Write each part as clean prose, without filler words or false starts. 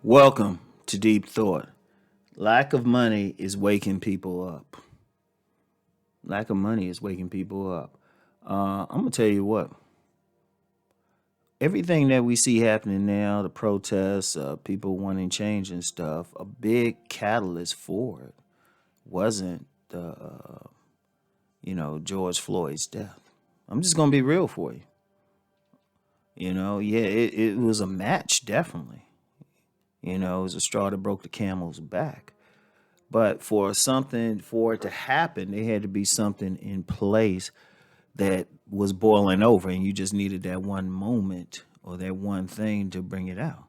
Welcome to Deep Thought. Lack of money is waking people up. Lack of money is waking people up. I'm going to tell you what, everything that we see happening now, the protests, people wanting change and stuff, a big catalyst for it wasn't George Floyd's death. I'm just going to be real for you. Yeah, it was a match, definitely. It was a straw that broke the camel's back. But for it to happen, there had to be something in place that was boiling over, and you just needed that one moment or that one thing to bring it out.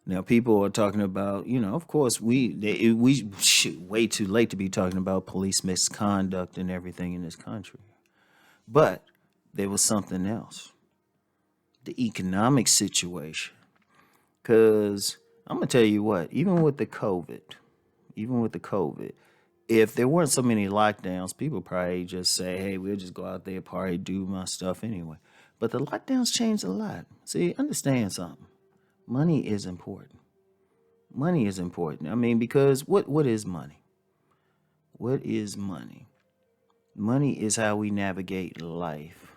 Now, people are talking about, of course, way too late to be talking about police misconduct and everything in this country. But there was something else, the economic situation. Because I'm going to tell you what, even with the COVID, if there weren't so many lockdowns, people probably just say, hey, we'll just go out there, party, do my stuff anyway. But the lockdowns changed a lot. See, understand something. Money is important. Money is important. I mean, because what is money? What is money? Money is how we navigate life.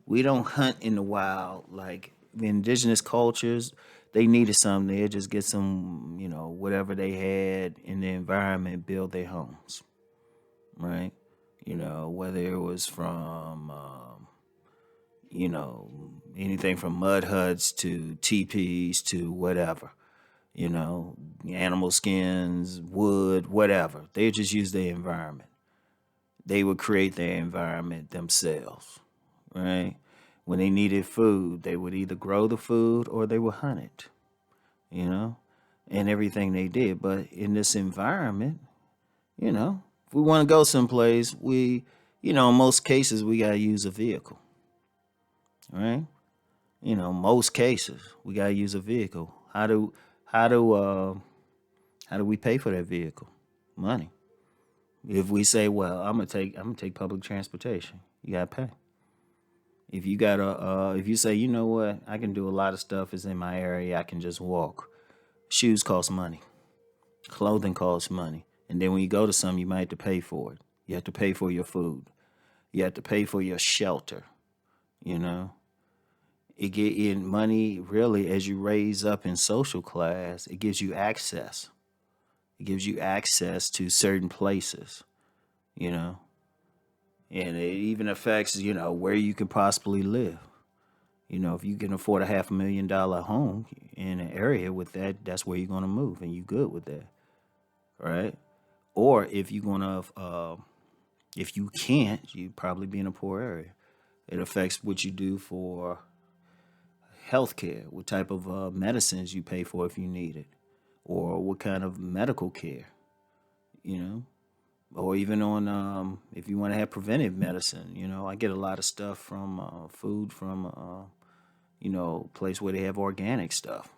We don't hunt in the wild like the indigenous cultures. They needed something. They'd just get some, whatever they had in the environment, build their homes, right? Whether it was from, anything from mud huts to teepees to whatever, you know, animal skins, wood, whatever. They just use their environment. They would create their environment themselves, right? When they needed food, they would either grow the food or they would hunt it, you know, and everything they did. But in this environment, if we want to go someplace, in most cases, we got to use a vehicle, right? Most cases, we got to use a vehicle. How do, uh, how do we pay for that vehicle? Money. If we say, well, I'm gonna take public transportation, you gotta pay. If you say, you know what, I can do a lot of stuff. Is in my area. I can just walk. Shoes cost money. Clothing costs money. And then when you go to some, you might have to pay for it. You have to pay for your food. You have to pay for your shelter. You know, it get in money really as you raise up in social class. It gives you access. It gives you access to certain places. You know, and it even affects where you can possibly live. If you can afford a $500,000 home in an area with that, that's where you're gonna move, and you good with that, right? Or if you can't, you probably be in a poor area. It affects what you do for healthcare, what type of medicines you pay for if you need it, or what kind of medical care, you know, or even on if you want to have preventive medicine. I get a lot of stuff from food from place where they have organic stuff.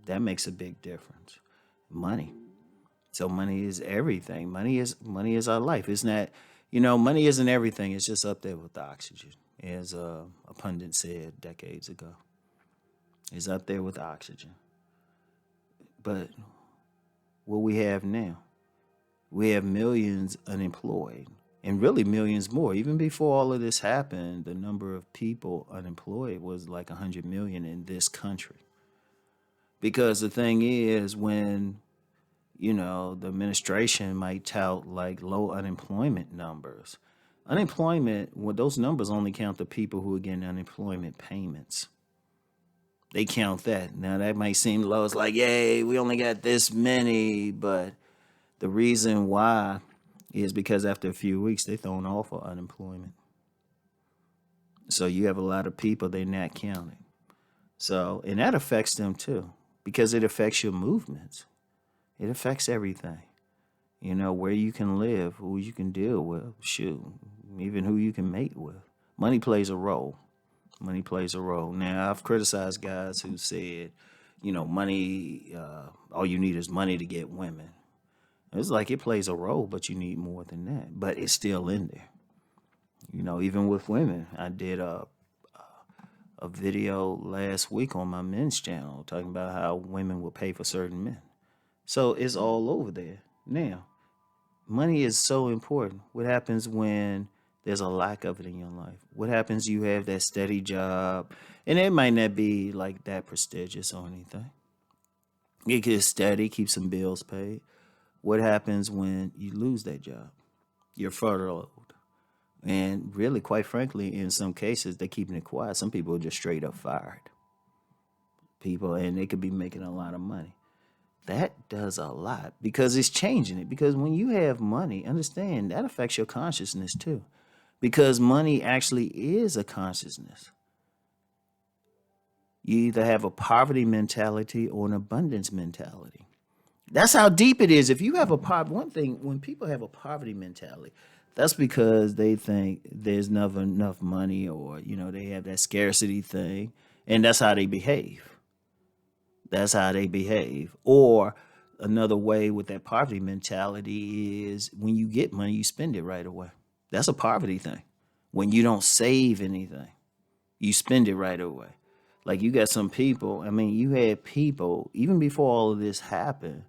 That makes a big difference. Money. So money is everything. Money is our life. It's not, money isn't everything. It's just up there with the oxygen, as a pundit said decades ago. It's up there with oxygen. But what we have now, we have millions unemployed, and really millions more. Even before all of this happened, the number of people unemployed was like 100 million in this country. Because the thing is, when the administration might tout like low unemployment numbers. Unemployment, well, those numbers only count the people who are getting unemployment payments. They count that. Now that might seem low. It's like, yay, we only got this many, but the reason why is because after a few weeks they thrown off of unemployment. So you have a lot of people they're not counting. So and that affects them too, because it affects your movements. It affects everything. Where you can live, who you can deal with, shoot, even who you can mate with. Money plays a role. Money plays a role. Now, I've criticized guys who said, money, all you need is money to get women. It's like it plays a role, but you need more than that. But it's still in there. Even with women, I did a video last week on my men's channel talking about how women will pay for certain men. So it's all over there. Now, money is so important. What happens when there's a lack of it in your life? What happens you have that steady job and it might not be like that prestigious or anything. It gets steady, keep some bills paid. What happens when you lose that job? You're furloughed. And really, quite frankly, in some cases, they're keeping it quiet. Some people are just straight up fired. People, and they could be making a lot of money. That does a lot because it's changing it. Because when you have money, understand that affects your consciousness too. Because money actually is a consciousness. You either have a poverty mentality or an abundance mentality. That's how deep it is. If you have one thing, when people have a poverty mentality, that's because they think there's never enough money, or they have that scarcity thing, and that's how they behave. That's how they behave. Or another way with that poverty mentality is when you get money, you spend it right away. That's a poverty thing. When you don't save anything, you spend it right away. Like you got some people, you had people, even before all of this happened,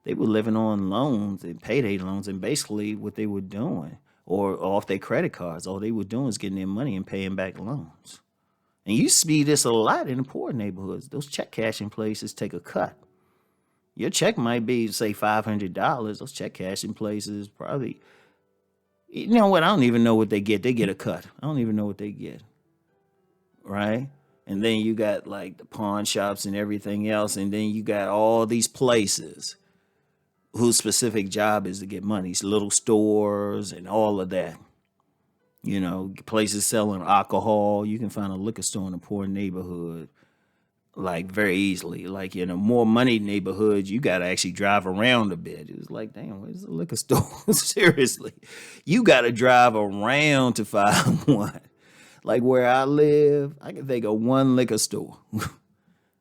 they were living on loans and payday loans, and basically what they were doing, or off their credit cards, all they were doing is getting their money and paying back loans. And you see this a lot in the poor neighborhoods. Those check cashing places take a cut. Your check might be, say, $500. Those check cashing places probably, you know what? I don't even know what they get. They get a cut. I don't even know what they get. Right? And then you got like the pawn shops and everything else. And then you got all these places whose specific job is to get money. These little stores and all of that. Places selling alcohol. You can find a liquor store in a poor neighborhood like very easily. Like in a more money neighborhood, you got to actually drive around a bit. It was like, damn, where's the liquor store? Seriously, you got to drive around to find one. Like where I live, I can think of one liquor store.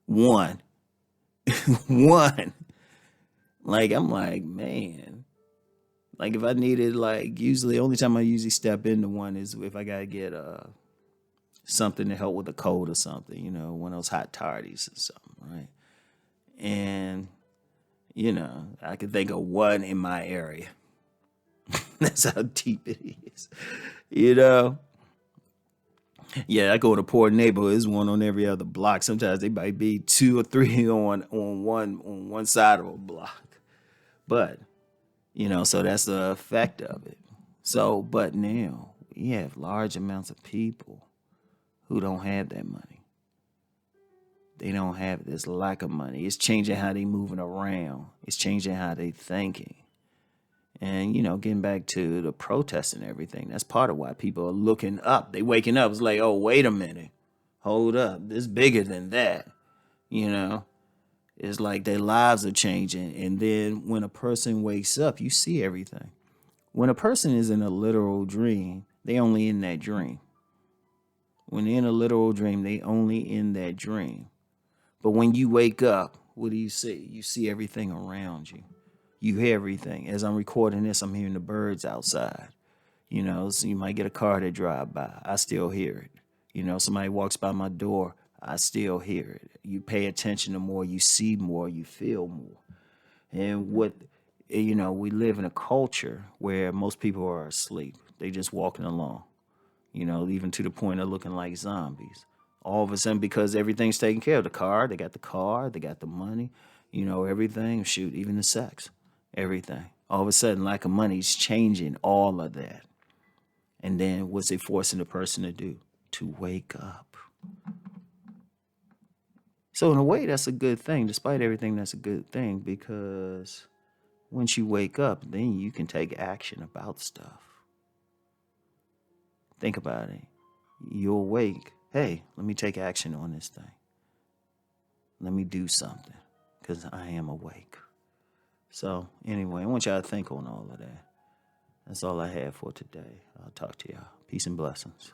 One. One. Like, I'm like, man. Like if I needed, like, usually, only time I usually step into one is if I got to get something to help with a cold or something, one of those hot tardies or something, right? And, I can think of one in my area. That's how deep it is, Yeah, I go to poor neighborhood. There's one on every other block. Sometimes they might be 2 or 3 on one side of a block. But, so that's the effect of it. So, but now we have large amounts of people who don't have that money. They don't have this lack of money. It's changing how they moving around. It's changing how they thinking. And, getting back to the protests and everything, that's part of why people are looking up. They waking up. It's like, oh, wait a minute. Hold up. This is bigger than that. It's like their lives are changing. And then when a person wakes up, you see everything. When a person is in a literal dream, they only in that dream. When they're in a literal dream, they only in that dream. But when you wake up, what do you see? You see everything around you. You hear everything. As I'm recording this, I'm hearing the birds outside. So you might get a car that drive by. I still hear it. Somebody walks by my door. I still hear it. You pay attention to more, you see more, you feel more. And we live in a culture where most people are asleep. They just walking along, even to the point of looking like zombies. All of a sudden, because everything's taken care of. The car, they got the money, everything, shoot, even the sex, everything. All of a sudden, lack of money is changing all of that. And then what's it forcing the person to do? To wake up. So in a way, that's a good thing. Despite everything, that's a good thing, because once you wake up, then you can take action about stuff. Think about it. You're awake. Hey, let me take action on this thing. Let me do something, because I am awake. So anyway, I want y'all to think on all of that. That's all I have for today. I'll talk to y'all. Peace and blessings.